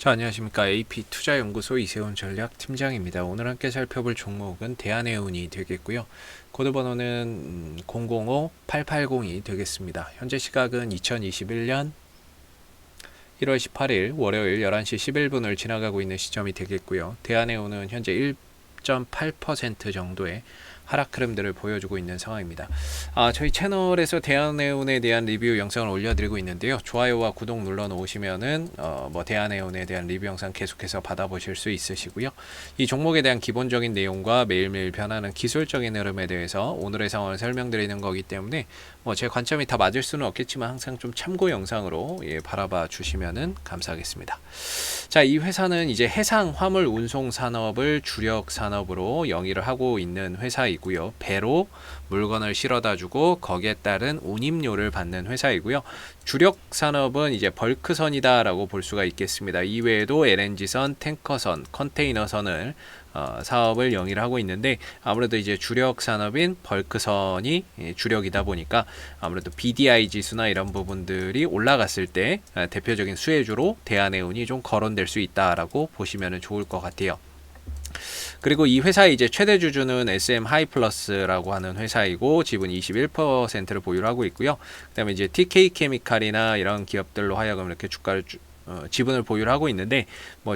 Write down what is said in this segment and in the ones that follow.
자, 안녕하십니까. AP투자연구소 이세훈 전략팀장입니다. 오늘 함께 살펴볼 종목은 대한해운이 되겠고요. 코드번호는 005880이 되겠습니다. 현재 시각은 2021년 1월 18일 월요일 11시 11분을 지나가고 있는 시점이 되겠고요. 대한해운은 현재 1.8% 정도의 하락 흐름들을 보여주고 있는 상황입니다. 저희 채널에서 대한해운에 대한 리뷰 영상을 올려드리고 있는데요. 좋아요와 구독 눌러 놓으시면은 대한해운에 대한 리뷰 영상 계속해서 받아보실 수 있으시고요. 이 종목에 대한 기본적인 내용과 매일매일 변하는 기술적인 흐름에 대해서 오늘의 상황을 설명드리는 거기 때문에 제 관점이 다 맞을 수는 없겠지만 항상 좀 참고 영상으로 바라봐 주시면은 감사하겠습니다. 자, 이 회사는 이제 해상 화물 운송 산업을 주력 산업으로 영위를 하고 있는 회사이고요. 배로 물건을 실어다 주고 거기에 따른 운임료를 받는 회사이고요. 주력 산업은 이제 벌크선이다라고 볼 수가 있겠습니다. 이외에도 LNG선, 탱커선, 컨테이너선을 사업을 영위를 하고 있는데 아무래도 이제 주력 산업인 벌크선이 주력이다 보니까 아무래도 BDI 지수나 이런 부분들이 올라갔을 때 대표적인 수혜주로 대한해운이 좀 거론될 수 있다라고 보시면 좋을 것 같아요. 그리고 이 회사의 이제 최대 주주는 SM 하이플러스라고 하는 회사이고 지분 21%를 보유를 하고 있고요. 그다음에 이제 TK 케미칼이나 이런 기업들로 하여금 이렇게 주가를 지분을 보유를 하고 있는데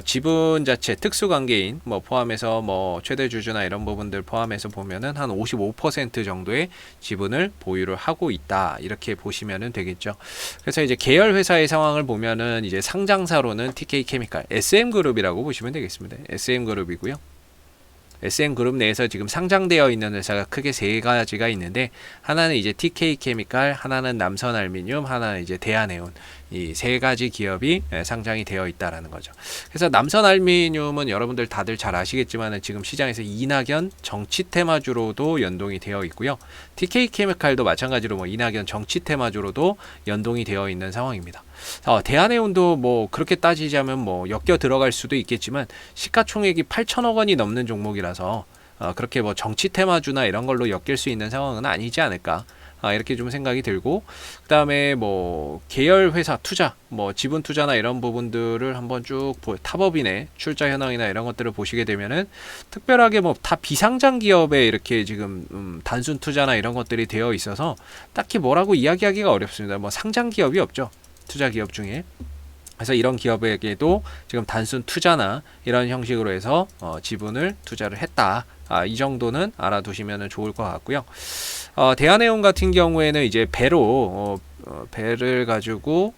지분 자체 특수관계인 포함해서 최대 주주나 이런 부분들 포함해서 보면은 한 55% 정도의 지분을 보유를 하고 있다 이렇게 보시면은 되겠죠. 그래서 이제 계열 회사의 상황을 보면은 이제 상장사로는 TK 케미칼, SM그룹이라고 보시면 되겠습니다. SM그룹이고요. SM그룹 내에서 지금 상장되어 있는 회사가 크게 세 가지가 있는데 하나는 이제 TK케미칼, 하나는 남선알미늄, 하나는 이제 대한해운 이 세 가지 기업이 상장이 되어 있다라는 거죠. 그래서 남선알미늄은 여러분들 다들 잘 아시겠지만 지금 시장에서 이낙연 정치 테마주로도 연동이 되어 있고요. TK케미칼도 마찬가지로 이낙연 정치 테마주로도 연동이 되어 있는 상황입니다. 대한해운도 그렇게 따지자면 엮여 들어갈 수도 있겠지만 시가총액이 8천억 원이 넘는 종목이라서 그렇게 정치 테마주나 이런 걸로 엮일 수 있는 상황은 아니지 않을까 이렇게 좀 생각이 들고, 그 다음에 계열 회사 투자 지분 투자나 이런 부분들을 한번 쭉 탑업인의 출자 현황이나 이런 것들을 보시게 되면은 특별하게 다 비상장 기업에 이렇게 지금 단순 투자나 이런 것들이 되어 있어서 딱히 뭐라고 이야기하기가 어렵습니다. 상장 기업이 없죠, 투자 기업 중에. 그래서 이런 기업에게도 지금 단순 투자나 이런 형식으로 해서 지분을 투자를 했다. 이 정도는 알아두시면 좋을 것 같고요. 대한해운 같은 경우에는 이제 배로 배를 가지고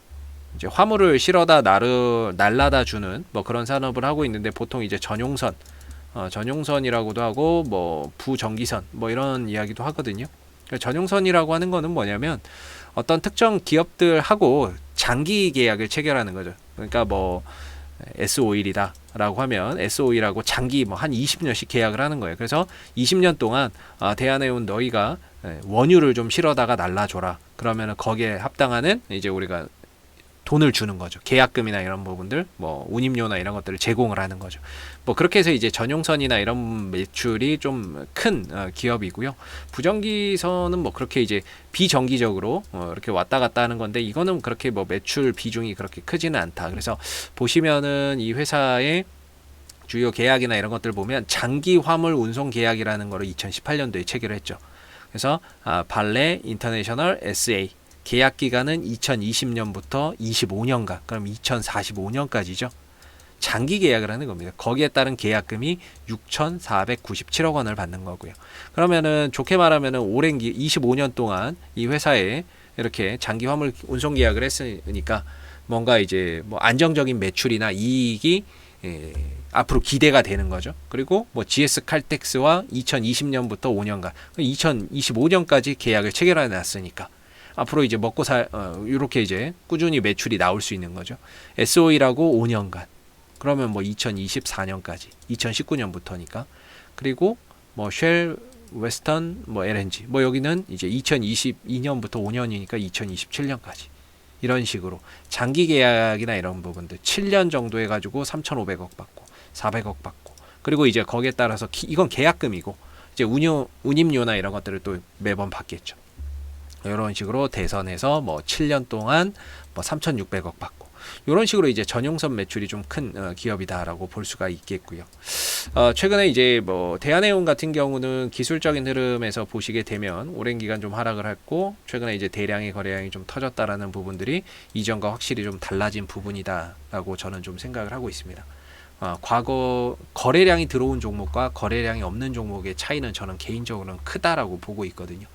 이제 화물을 실어다 날라다 주는 그런 산업을 하고 있는데 보통 이제 전용선, 전용선이라고도 하고 부정기선 이런 이야기도 하거든요. 전용선이라고 하는 거는 뭐냐면 어떤 특정 기업들하고 장기 계약을 체결하는 거죠. 그러니까 S-오일이다 라고 하면 S-오일하고 장기 한 20년씩 계약을 하는 거예요. 그래서 20년 동안 대한해운 너희가 원유를 좀 실어다가 날라줘라. 그러면은 거기에 합당하는 이제 우리가 돈을 주는 거죠. 계약금이나 이런 부분들, 운임료나 이런 것들을 제공을 하는 거죠. 그렇게 해서 이제 전용선이나 이런 매출이 좀 큰 기업이고요. 부정기선은 그렇게 이제 비정기적으로 이렇게 왔다 갔다 하는 건데 이거는 그렇게 매출 비중이 그렇게 크지는 않다. 그래서 보시면은 이 회사의 주요 계약이나 이런 것들 보면 장기 화물 운송 계약이라는 거를 2018년도에 체결을 했죠. 그래서 발레 인터내셔널 SA 계약 기간은 2020년부터 25년간, 그럼 2045년까지죠. 장기 계약을 하는 겁니다. 거기에 따른 계약금이 6,497억 원을 받는 거고요. 그러면은 좋게 말하면은 오랜 25년 동안 이 회사에 이렇게 장기 화물 운송 계약을 했으니까 뭔가 이제 안정적인 매출이나 이익이 앞으로 기대가 되는 거죠. 그리고 GS 칼텍스와 2020년부터 5년간, 2025년까지 계약을 체결해 놨으니까 앞으로 이제 이렇게 이제 꾸준히 매출이 나올 수 있는 거죠. S-오일하고 5년간. 그러면 2024년까지, 2019년부터니까. 그리고 쉘, 웨스턴, LNG. 여기는 이제 2022년부터 5년이니까 2027년까지. 이런 식으로 장기 계약이나 이런 부분들 7년 정도 해가지고 3,500억 받고 400억 받고, 그리고 이제 거기에 따라서 이건 계약금이고 이제 운임료나 이런 것들을 또 매번 받겠죠. 이런 식으로 대선에서 7년 동안 3,600억 받고, 이런 식으로 이제 전용선 매출이 좀 큰 기업이다라고 볼 수가 있겠고요. 최근에 이제 뭐 대한해운 같은 경우는 기술적인 흐름에서 보시게 되면 오랜 기간 좀 하락을 했고 최근에 이제 대량의 거래량이 좀 터졌다라는 부분들이 이전과 확실히 좀 달라진 부분이다라고 저는 좀 생각을 하고 있습니다. 과거 거래량이 들어온 종목과 거래량이 없는 종목의 차이는 저는 개인적으로는 크다라고 보고 있거든요.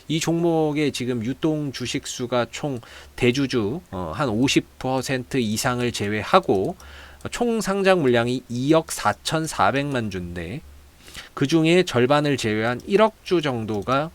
이 종목의 지금 유동 주식 수가 총 대주주 한 50% 이상을 제외하고 총 상장 물량이 2억 4,400만 주인데 그 중에 절반을 제외한 1억 주 정도가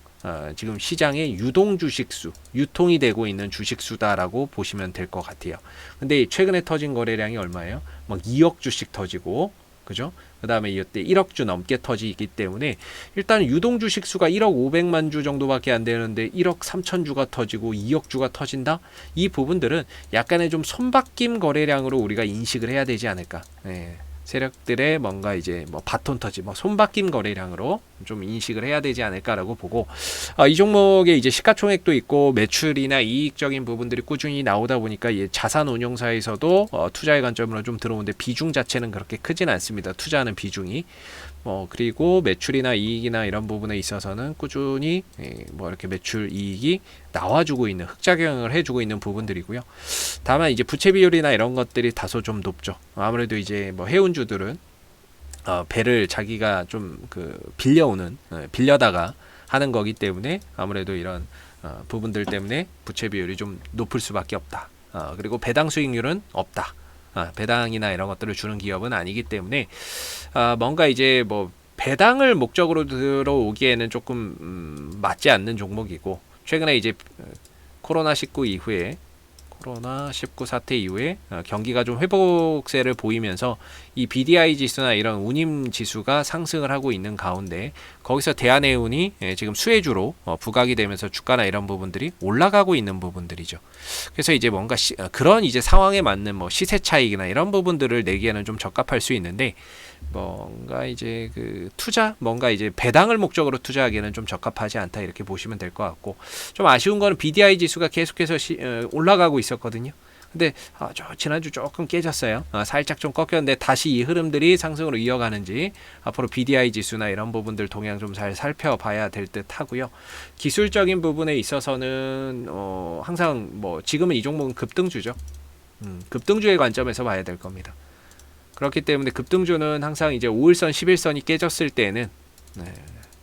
지금 시장의 유동 주식수, 유통이 되고 있는 주식수다라고 보시면 될 것 같아요. 근데 최근에 터진 거래량이 얼마예요? 막 2억 주씩 터지고, 그죠? 그 다음에 이때 1억 주 넘게 터지기 때문에 일단 유동 주식수가 1억 500만 주 정도밖에 안 되는데 1억 3천 주가 터지고 2억 주가 터진다? 이 부분들은 약간의 좀 손바뀜 거래량으로 우리가 인식을 해야 되지 않을까. 네. 세력들의 뭔가 이제 뭐 바톤 터지, 뭐 손바뀜 거래량으로 좀 인식을 해야 되지 않을까라고 보고, 이 종목에 이제 시가총액도 있고 매출이나 이익적인 부분들이 꾸준히 나오다 보니까 자산 운용사에서도 투자의 관점으로 좀 들어오는데 비중 자체는 그렇게 크진 않습니다. 투자하는 비중이. 그리고 매출이나 이익이나 이런 부분에 있어서는 꾸준히 뭐 이렇게 매출 이익이 나와주고 있는 흑작용을 해주고 있는 부분들이고요. 다만 이제 부채 비율이나 이런 것들이 다소 좀 높죠. 아무래도 이제 뭐 해운주들은 배를 자기가 좀 빌려다가 하는 거기 때문에 아무래도 이런 부분들 때문에 부채 비율이 좀 높을 수밖에 없다. 그리고 배당 수익률은 없다. 배당이나 이런 것들을 주는 기업은 아니기 때문에 뭔가 이제 뭐 배당을 목적으로 들어오기에는 조금 맞지 않는 종목이고 최근에 이제 코로나19 사태 이후에 경기가 좀 회복세를 보이면서 이 BDI 지수나 이런 운임 지수가 상승을 하고 있는 가운데 거기서 대한해운이 지금 수혜주로 부각이 되면서 주가나 이런 부분들이 올라가고 있는 부분들이죠. 그래서 이제 뭔가 그런 이제 상황에 맞는 뭐 시세 차익이나 이런 부분들을 내기에는 좀 적합할 수 있는데 뭔가 이제 뭔가 이제 배당을 목적으로 투자하기에는 좀 적합하지 않다 이렇게 보시면 될 것 같고 좀 아쉬운 거는 BDI 지수가 계속해서 올라가고 있었거든요. 근데 지난주 조금 깨졌어요. 살짝 좀 꺾였는데 다시 이 흐름들이 상승으로 이어가는지 앞으로 BDI 지수나 이런 부분들 동향 좀 잘 살펴봐야 될 듯 하고요. 기술적인 부분에 있어서는 항상 뭐 지금은 이 종목은 급등주죠. 급등주의 관점에서 봐야 될 겁니다. 그렇기 때문에 급등주는 항상 이제 5일선, 11선이 깨졌을 때는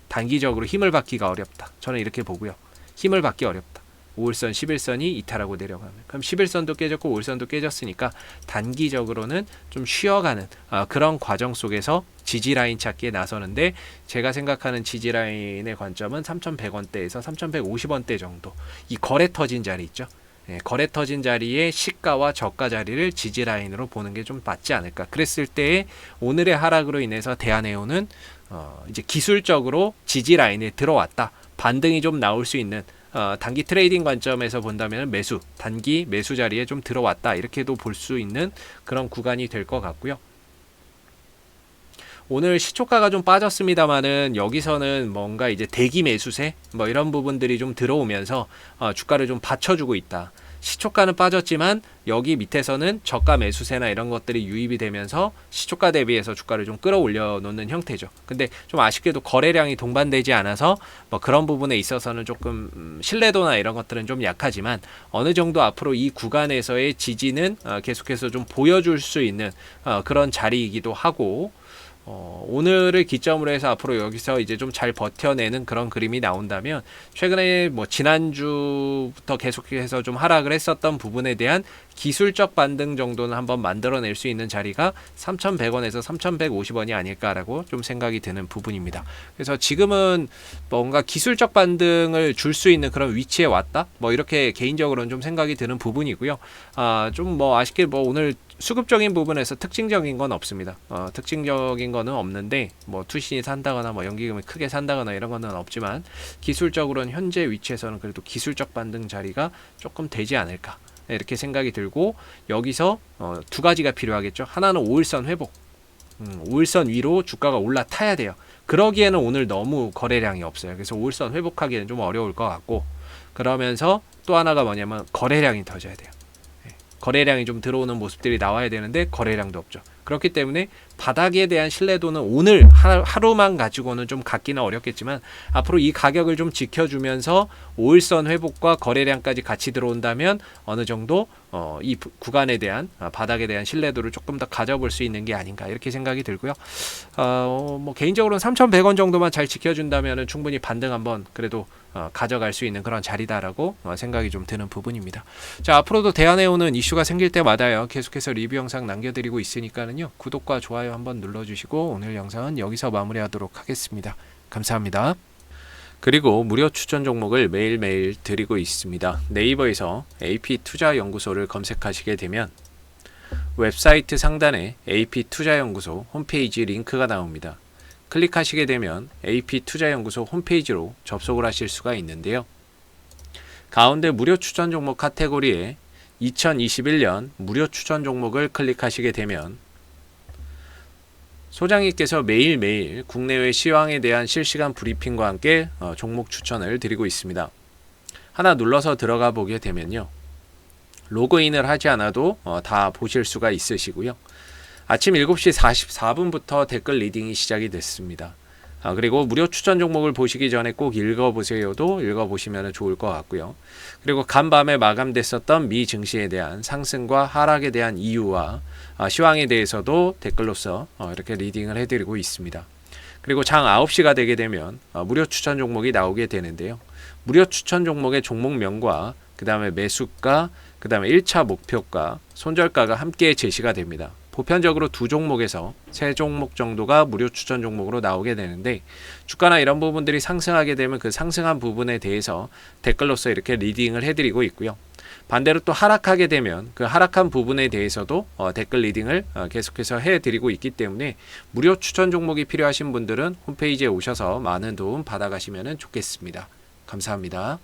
단기적으로 힘을 받기가 어렵다. 저는 이렇게 보고요. 힘을 받기 어렵다. 5일선, 11선이 이탈하고 내려가면 그럼 11선도 깨졌고 5일선도 깨졌으니까 단기적으로는 좀 쉬어가는 그런 과정 속에서 지지라인 찾기에 나서는데 제가 생각하는 지지라인의 관점은 3,100원대에서 3,150원대 정도 이 거래 터진 자리 있죠. 거래 터진 자리에 시가와 저가 자리를 지지라인으로 보는 게 좀 맞지 않을까. 그랬을 때 오늘의 하락으로 인해서 대한해운은 이제 기술적으로 지지라인에 들어왔다. 반등이 좀 나올 수 있는 단기 트레이딩 관점에서 본다면 단기 매수 자리에 좀 들어왔다. 이렇게도 볼 수 있는 그런 구간이 될 것 같고요. 오늘 시초가가 좀 빠졌습니다만은 여기서는 뭔가 이제 대기 매수세 뭐 이런 부분들이 좀 들어오면서 주가를 좀 받쳐주고 있다. 시초가는 빠졌지만 여기 밑에서는 저가 매수세나 이런 것들이 유입이 되면서 시초가 대비해서 주가를 좀 끌어올려 놓는 형태죠. 근데 좀 아쉽게도 거래량이 동반되지 않아서 뭐 그런 부분에 있어서는 조금 신뢰도나 이런 것들은 좀 약하지만 어느 정도 앞으로 이 구간에서의 지지는 계속해서 좀 보여줄 수 있는 그런 자리이기도 하고 오늘을 기점으로 해서 앞으로 여기서 이제 좀 잘 버텨내는 그런 그림이 나온다면 최근에 뭐 지난주부터 계속해서 좀 하락을 했었던 부분에 대한 기술적 반등 정도는 한번 만들어낼 수 있는 자리가 3,100원에서 3,150원이 아닐까라고 좀 생각이 드는 부분입니다. 그래서 지금은 뭔가 기술적 반등을 줄 수 있는 그런 위치에 왔다? 뭐 이렇게 개인적으로는 좀 생각이 드는 부분이고요. 좀 뭐 아쉽게 뭐 오늘 수급적인 부분에서 특징적인 건 없습니다. 특징적인 거는 없는데 뭐 투신이 산다거나 뭐 연기금이 크게 산다거나 이런 거는 없지만 기술적으로는 현재 위치에서는 그래도 기술적 반등 자리가 조금 되지 않을까 이렇게 생각이 들고 여기서 두 가지가 필요하겠죠. 하나는 5일선 회복. 5일선 위로 주가가 올라타야 돼요. 그러기에는 오늘 너무 거래량이 없어요. 그래서 5일선 회복하기에는 좀 어려울 것 같고 그러면서 또 하나가 뭐냐면 거래량이 터져야 돼요. 거래량이 좀 들어오는 모습들이 나와야 되는데 거래량도 없죠. 그렇기 때문에 바닥에 대한 신뢰도는 오늘 하루만 가지고는 좀 갖기는 어렵겠지만 앞으로 이 가격을 좀 지켜주면서 5일선 회복과 거래량까지 같이 들어온다면 어느 정도 이 구간에 대한 바닥에 대한 신뢰도를 조금 더 가져볼 수 있는 게 아닌가 이렇게 생각이 들고요. 뭐 개인적으로는 3,100원 정도만 잘 지켜준다면 충분히 반등 한번 그래도 가져갈 수 있는 그런 자리다라고 생각이 좀 드는 부분입니다. 자, 앞으로도 대한해운은 이슈가 생길 때마다요 계속해서 리뷰 영상 남겨드리고 있으니까는요 구독과 좋아요 한번 눌러주시고 오늘 영상은 여기서 마무리하도록 하겠습니다. 감사합니다. 그리고 무료 추천 종목을 매일매일 드리고 있습니다. 네이버에서 AP투자연구소를 검색하시게 되면 웹사이트 상단에 AP투자연구소 홈페이지 링크가 나옵니다. 클릭하시게 되면 AP투자연구소 홈페이지로 접속을 하실 수가 있는데요. 가운데 무료 추천 종목 카테고리에 2021년 무료 추천 종목을 클릭하시게 되면 소장님께서 매일매일 국내외 시황에 대한 실시간 브리핑과 함께 종목 추천을 드리고 있습니다. 하나 눌러서 들어가 보게 되면요. 로그인을 하지 않아도 다 보실 수가 있으시고요. 아침 7시 44분부터 댓글 리딩이 시작이 됐습니다. 그리고 무료 추천 종목을 보시기 전에 꼭 읽어보세요도 읽어보시면 좋을 것 같고요. 그리고 간밤에 마감됐었던 미 증시에 대한 상승과 하락에 대한 이유와 시황에 대해서도 댓글로서 이렇게 리딩을 해드리고 있습니다. 그리고 장 9시가 되게 되면 무료 추천 종목이 나오게 되는데요. 무료 추천 종목의 종목명과 그 다음에 매수가, 그 다음에 1차 목표가, 손절가가 함께 제시가 됩니다. 보편적으로 2종목에서 3종목 정도가 무료 추천 종목으로 나오게 되는데 주가나 이런 부분들이 상승하게 되면 그 상승한 부분에 대해서 댓글로서 이렇게 리딩을 해드리고 있고요. 반대로 또 하락하게 되면 그 하락한 부분에 대해서도 댓글 리딩을 계속해서 해드리고 있기 때문에 무료 추천 종목이 필요하신 분들은 홈페이지에 오셔서 많은 도움 받아가시면 좋겠습니다. 감사합니다.